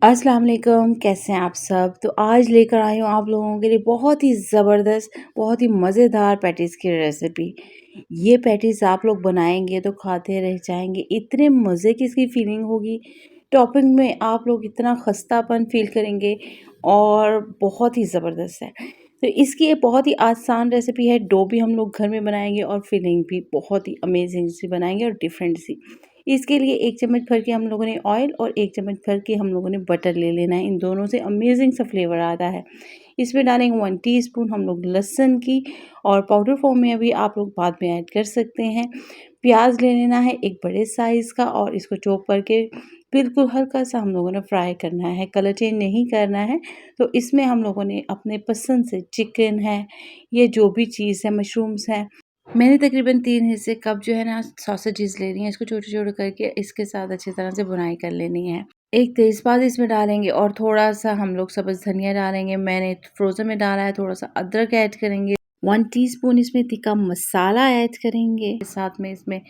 अस्सलाम वालेकुम, कैसे हैं आप सब? तो आज लेकर आई हूँ आप लोगों के लिए बहुत ही ज़बरदस्त, बहुत ही मज़ेदार पैटीज़ की रेसिपी। ये पैटीज़ आप लोग बनाएँगे तो खाते रह जाएँगे, इतने मज़े की इसकी फीलिंग होगी। टॉपिंग में आप लोग इतना खस्तापन फ़ील करेंगे और बहुत ही ज़बरदस्त है। तो इसकी ये बहुत ही आसान रेसिपी है, डो भी हम लोग घर में बनाएँगे और फीलिंग भी बहुत ही अमेज़िंग सी बनाएँगे और डिफरेंट सी। इसके लिए 1 चम्मच भर के हम लोगों ने ऑयल और 1 चम्मच भर के हम लोगों ने बटर ले लेना है। इन दोनों से अमेज़िंग सा फ्लेवर आता है। इसमें डालेंगे 1 टीस्पून हम लोग लहसुन की और पाउडर फॉर्म में अभी आप लोग बाद में ऐड कर सकते हैं। प्याज ले लेना है एक बड़े साइज़ का और इसको चॉप करके बिल्कुल हल्का-सा हम लोगों ने फ्राई करना है, कलर चेंज नहीं करना है। तो इसमें हम लोगों ने अपने पसंद से चिकन है, ये जो भी चीज़ है, मशरूम्स हैं, मैंने तकरीबन 3 हिस्से कप जो है ना सॉसेजेस ले रही हैं। इसको छोटे-छोटे करके इसके साथ अच्छी तरह से भुनाई कर लेनी है। एक तेज़पात इसमें डालेंगे और थोड़ा-सा हम लोग सब्ज़ धनिया डालेंगे। मैंने फ्रोज़न में डाला है, थोड़ा-सा अदरक ऐड करेंगे। 1 टीस्पून इसमें तिक्का मसाला ऐड करेंगे। साथ में इसमें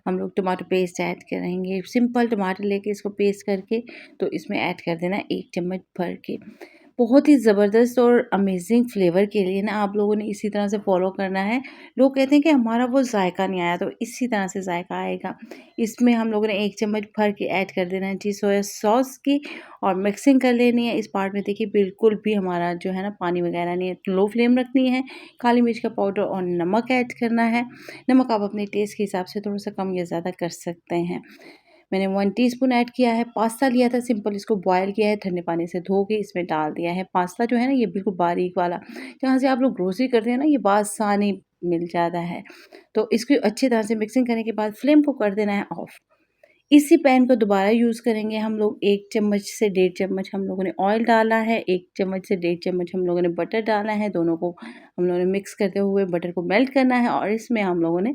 हम लोग टमाटो पेस्ट ऐड करेंगे। सिंपल टमाटर लेके इसको पेस्ट करके तो इसमें ऐड कर देना 1 चम्मच भर के। बहुत ही ज़बरदस्त और अमेज़िंग फ्लेवर के लिए ना आप लोगों ने इसी तरह से फ़ॉलो करना है। लोग कहते हैं कि हमारा वो जायका नहीं आया, तो इसी तरह से जायका आएगा। इसमें हम लोगों ने 1 चम्मच भर के ऐड कर देना है जी सोया सॉस की और मिक्सिंग कर लेनी है। इस पार्ट में देखिए बिल्कुल भी हमारा जो है ना पानी वगैरह नहीं है, लो फ्लेम रखनी है। काली मिर्च का पाउडर और नमक ऐड करना है। नमक आप अपने टेस्ट के हिसाब से थोड़ा-सा कम या ज़्यादा कर सकते हैं। मैंने 1 टीस्पून ऐड किया है। पास्ता लिया था सिंपल, इसको बॉयल किया है, ठंडे पानी से धो के इसमें डाल दिया है। पास्ता जो है ना ये बिल्कुल बारीक वाला, जहाँ से आप लोग ग्रोसरी करते हैं ना ये बासानी मिल जाता है। तो इसको अच्छी तरह से मिक्सिंग करने के बाद फ्लेम को कर देना है ऑफ। इसी पैन को दोबारा यूज़ करेंगे हम लोग। 1 चम्मच से 1.5 चम्मच हम लोगों ने ऑयल डाला है, 1 चम्मच से 1.5 चम्मच हम लोगों ने बटर डाला है। दोनों को हम लोगों ने मिक्स करते हुए बटर को मेल्ट करना है और इसमें हम लोगों ने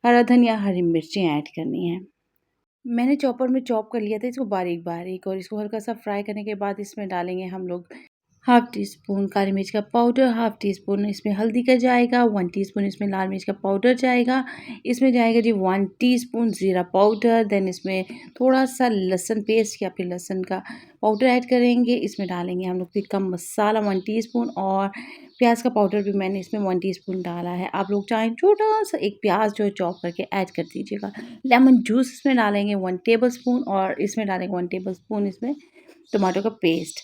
हरा धनिया, हरी मिर्चें ऐड करनी है। मैंने चॉपर में चॉप कर लिया था इसको बारीक-बारीक और इसको हल्का-सा फ्राई करने के बाद इसमें डालेंगे हम लोग हाफ़ टी स्पून काली मिर्च का पाउडर, हाफ़ टी स्पून इसमें हल्दी का जाएगा, 1 टीस्पून इसमें लाल मिर्च का पाउडर जाएगा, इसमें जाएगा जी 1 टीस्पून ज़ीरा पाउडर, देन इसमें थोड़ा-सा लहसुन पेस्ट या फिर लहसुन का पाउडर ऐड करेंगे, इसमें डालेंगे हम लोग टिक्का मसाला 1 टीस्पून और प्याज़ का पाउडर भी मैंने इसमें 1 टीस्पून डाला है। आप लोग चाहें छोटा-सा एक प्याज़ जो है चॉप करके ऐड कर दीजिएगा। लेमन जूस इसमें डालेंगे 1 टेबलस्पून और इसमें डालेंगे 1 टेबलस्पून इसमें टमाटो का पेस्ट।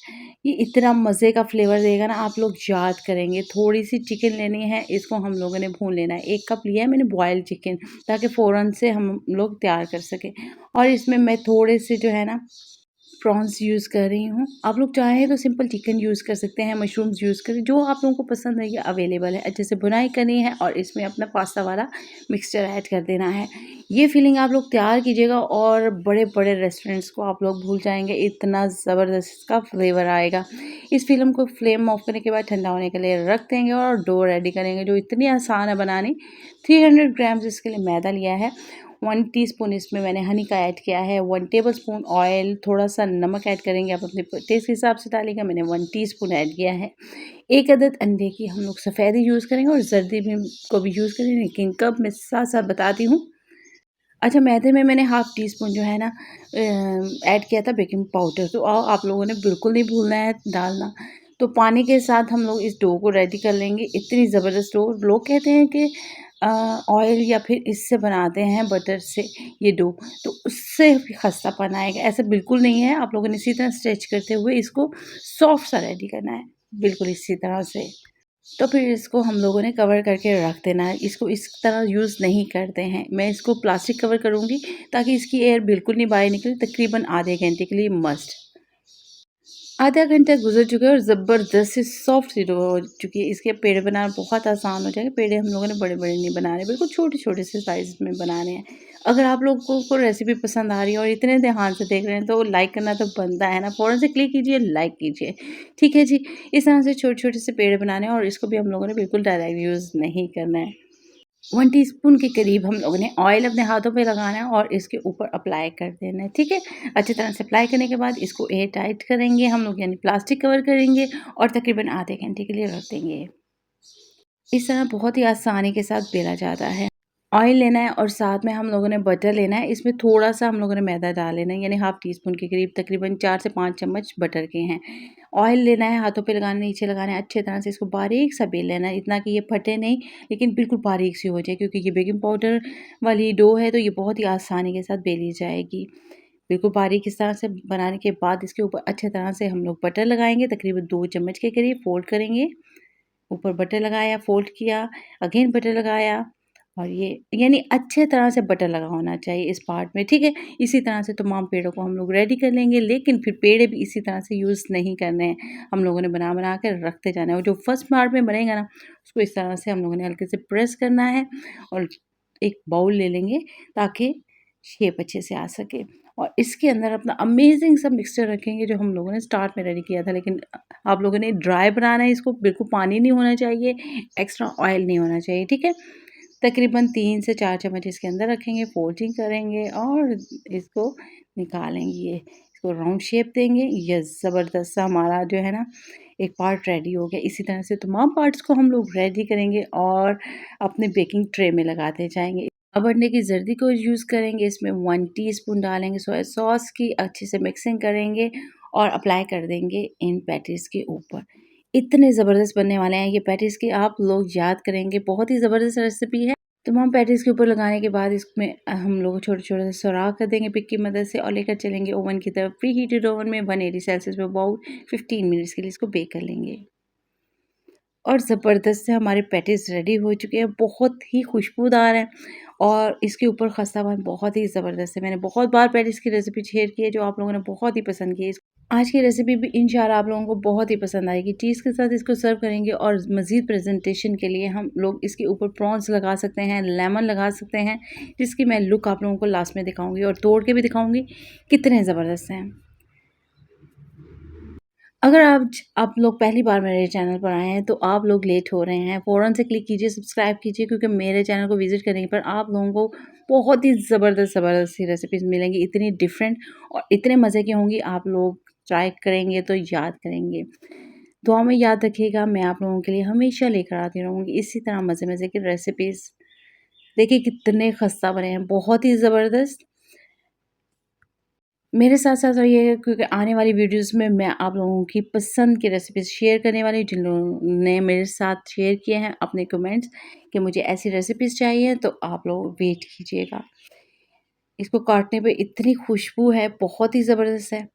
ये इतना मज़े का फ्लेवर देगा ना आप लोग याद करेंगे। थोड़ी-सी चिकन लेनी है, इसको हम लोगों ने भून लेना है। 1 कप लिया है मैंने बॉइल्ड चिकन ताकि फ़ौरन से हम लोग तैयार कर सकें और इसमें मैं थोड़े से जो है ना प्रॉन्स यूज़ कर रही हूँ। आप लोग चाहें तो सिंपल चिकन यूज़ कर सकते हैं, मशरूम्स यूज़ करें, जो आप लोगों को पसंद है ये अवेलेबल है। अच्छे से भुनाई करनी है और इसमें अपना पास्ता वाला मिक्सचर ऐड कर देना है। ये फीलिंग आप लोग तैयार कीजिएगा और बड़े-बड़े रेस्टोरेंट्स को आप लोग भूल जाएँगे, इतना ज़बरदस्त इसका फ्लेवर आएगा। इस फ़िल्म को फ्लेम ऑफ करने के बाद ठंडा होने के लिए रख देंगे और डो रेडी करेंगे, जो इतनी आसान है बनानी। 300 ग्राम्स इसके लिए मैदा लिया है। 1 टीस्पून इसमें मैंने हनी का ऐड किया है, 1 टेबलस्पून ऑयल, थोड़ा-सा नमक ऐड करेंगे, आप अपने टेस्ट के हिसाब से डालिएगा, मैंने 1 टीस्पून ऐड किया है। 1 अदद अंडे की हम लोग सफ़ेदी यूज़ करेंगे और जर्दी भी को भी यूज़ करेंगे, लेकिन कब मैं साथ-साथ बताती हूँ। अच्छा, मैदे में मैंने हाफ़ टी स्पून जो है ना ऐड किया था बेकिंग पाउडर, तो आप लोगों ने बिल्कुल नहीं भूलना है डालना। तो पानी के साथ हम लोग इस डो को रेडी कर लेंगे। इतनी ज़बरदस्त डो, लोग कहते हैं कि ऑयल या फिर इससे बनाते हैं बटर से ये डो, तो उससे भी खस्तापन आएगा। ऐसा बिल्कुल नहीं है, आप लोगों ने इसी तरह स्ट्रेच करते हुए इसको सॉफ्ट सा रेडी करना है, बिल्कुल इसी तरह से। तो फिर इसको हम लोगों ने कवर करके रख देना है। इसको इस तरह यूज़ नहीं करते हैं। मैं इसको प्लास्टिक कवर करूँगी ताकि इसकी एयर बिल्कुल नहीं बाहर निकले, तकरीबन आधे घंटे के लिए मस्ट। आधा घंटा गुज़र चुका है और ज़बरदस्त सी सॉफ्ट सी डो हो चुकी है। इसके पेड़े बनाना बहुत आसान हो जाएगा। पेड़े हम लोगों ने बड़े-बड़े नहीं बनाने, बिल्कुल छोटे-छोटे से साइज़ में बनाने हैं। अगर आप लोगों को रेसिपी पसंद आ रही है और इतने ध्यान से देख रहे हैं तो लाइक करना तो बनता है ना, फ़ौरन से क्लिक कीजिए, लाइक कीजिए। ठीक है जी, इस तरह से छोटे-छोटे से पेड़े बनाने हैं और इसको भी हम लोगों ने बिल्कुल डायरेक्ट यूज़ नहीं करना है। 1 टीस्पून के करीब हम लोगों ने ऑयल अपने हाथों पे लगाना है और इसके ऊपर अप्लाई कर देना है, ठीक है? अच्छी तरह से अप्लाई करने के बाद इसको एयर टाइट करेंगे हम लोग, यानी प्लास्टिक कवर करेंगे और तकरीबन आधे घंटे के लिए रख देंगे। इस तरह बहुत ही आसानी के साथ बेला जाता है। ऑयल लेना है और साथ में हम लोगों ने बटर लेना है। इसमें थोड़ा-सा हम लोगों ने मैदा डाल लेना है, यानी हाफ़ टी स्पून के करीब, तकरीबन 4 से 5 चम्मच बटर के हैं। ऑयल लेना है, हाथों पे लगाना, नीचे लगाना है, अच्छी तरह से इसको बारीक सा बेल लेना है, इतना कि ये फटे नहीं, लेकिन बिल्कुल बारीक सी हो जाए, क्योंकि ये बेकिंग पाउडर वाली डो है, तो ये बहुत ही आसानी के साथ बेली जाएगी। बिल्कुल बारीक इस तरह से बनाने के बाद इसके ऊपर अच्छी तरह से हम लोग बटर लगाएँगे, तकरीबन 2 चम्मच के करीब फ़ोल्ड करेंगे। ऊपर बटर लगाया, फ़ोल्ड किया, अगेन बटर लगाया, और ये यानी अच्छे तरह से बटर लगा होना चाहिए इस पार्ट में, ठीक है? इसी तरह से तमाम पेड़ों को हम लोग रेडी कर लेंगे, लेकिन फिर पेड़े भी इसी तरह से यूज़ नहीं करने हैं। हम लोगों ने बना-बना कर रखते जाना है, और जो फर्स्ट पार्ट में बनेगा ना, उसको इस तरह से हम लोगों ने हल्के से प्रेस करना है, और एक बाउल ले लेंगे ताकि शेप अच्छे से आ सके। और इसके अंदर अपना अमेज़िंग सा मिक्सचर रखेंगे, जो हम लोगों ने स्टार्ट में रेडी किया था, लेकिन आप लोगों ने ड्राई बनाना है इसको, बिल्कुल पानी नहीं होना चाहिए, एक्स्ट्रा ऑयल नहीं होना चाहिए, ठीक है? तकरीबन 3 से 4 चम्मच इसके अंदर रखेंगे, फोल्डिंग करेंगे और इसको निकालेंगे। इसको राउंड शेप देंगे। ये ज़बरदस्त सा हमारा जो है ना, एक पार्ट रेडी हो गया। इसी तरह से तमाम पार्ट्स को हम लोग रेडी करेंगे और अपने बेकिंग ट्रे में लगाते जाएँगे। अब अंडे की जर्दी को यूज़ करेंगे, इसमें 1 टीस्पून डालेंगे सोया सॉस की, अच्छे से मिक्सिंग करेंगे और अप्लाई कर देंगे इन पैटीज़ के ऊपर। इतने ज़बरदस्त बनने वाले हैं ये पैटीज़ कि आप लोग याद करेंगे, बहुत ही ज़बरदस्त रेसिपी है। तमाम पैटीज़ के ऊपर लगाने के बाद इसमें हम लोग छोटे-छोटे से सुराख कर देंगे पिक की मदद से, और लेकर चलेंगे ओवन की तरफ। प्री हीटेड ओवन में 180 सेल्सियस पे अबाउट 15 मिनट्स के लिए इसको बेक कर लेंगे। और ज़बरदस्त से हमारे पैटीज़ रेडी हो चुके हैं, बहुत ही खुशबूदार हैं, और इसके ऊपर खस्ता-बन बहुत ही ज़बरदस्त है। मैंने बहुत बार पैटीज़ की रेसिपी शेयर की है, जो आप लोगों ने बहुत ही पसंद की है। आज की रेसिपी भी इंशाल्लाह आप लोगों को बहुत ही पसंद आएगी। चीज़ के साथ इसको सर्व करेंगे, और मज़ीद प्रेज़ेंटेशन के लिए हम लोग इसके ऊपर प्रॉन्स लगा सकते हैं, लेमन लगा सकते हैं, जिसकी मैं लुक आप लोगों को लास्ट में दिखाऊँगी, और तोड़ के भी दिखाऊँगी कितने ज़बरदस्त हैं। अगर आप लोग पहली बार मेरे चैनल पर आए हैं, तो आप लोग लेट हो रहे हैं। फ़ौरन से क्लिक कीजिए, सब्सक्राइब कीजिए, क्योंकि मेरे चैनल को विज़िट करने पर आप लोगों को बहुत ही ज़बरदस्त सी रेसिपीज़ मिलेंगी, इतनी डिफरेंट और इतने मज़े की होंगी, आप लोग ट्राई करेंगे तो याद करेंगे। दुआ में याद रखिएगा, मैं आप लोगों के लिए हमेशा लेकर आती रहूँगी इसी तरह मज़े-मज़े की रेसिपीज़। देखिए कितने खस्ता बने हैं, बहुत ही ज़बरदस्त। मेरे साथ-साथ रहिएगा, क्योंकि आने वाली वीडियोज़ में मैं आप लोगों की पसंद की रेसिपीज़ शेयर करने वाली हूँ, जिन लोगों ने मेरे साथ शेयर किए हैं अपने कमेंट्स कि मुझे ऐसी रेसिपीज़ चाहिए, तो आप लोग वेट कीजिएगा। इसको काटने पे इतनी खुशबू है, बहुत ही ज़बरदस्त है,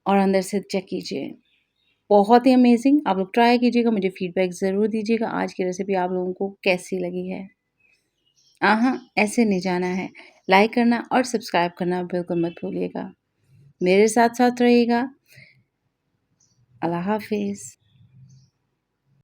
और अंदर से चेक कीजिए, बहुत ही अमेज़िंग। आप लोग ट्राई कीजिएगा, मुझे फ़ीडबैक ज़रूर दीजिएगा आज की रेसिपी आप लोगों को कैसी लगी है। ऐसे नहीं जाना है। लाइक करना और सब्सक्राइब करना बिल्कुल मत भूलिएगा। मेरे साथ-साथ रहिएगा। अल्लाह हाफ़िज़।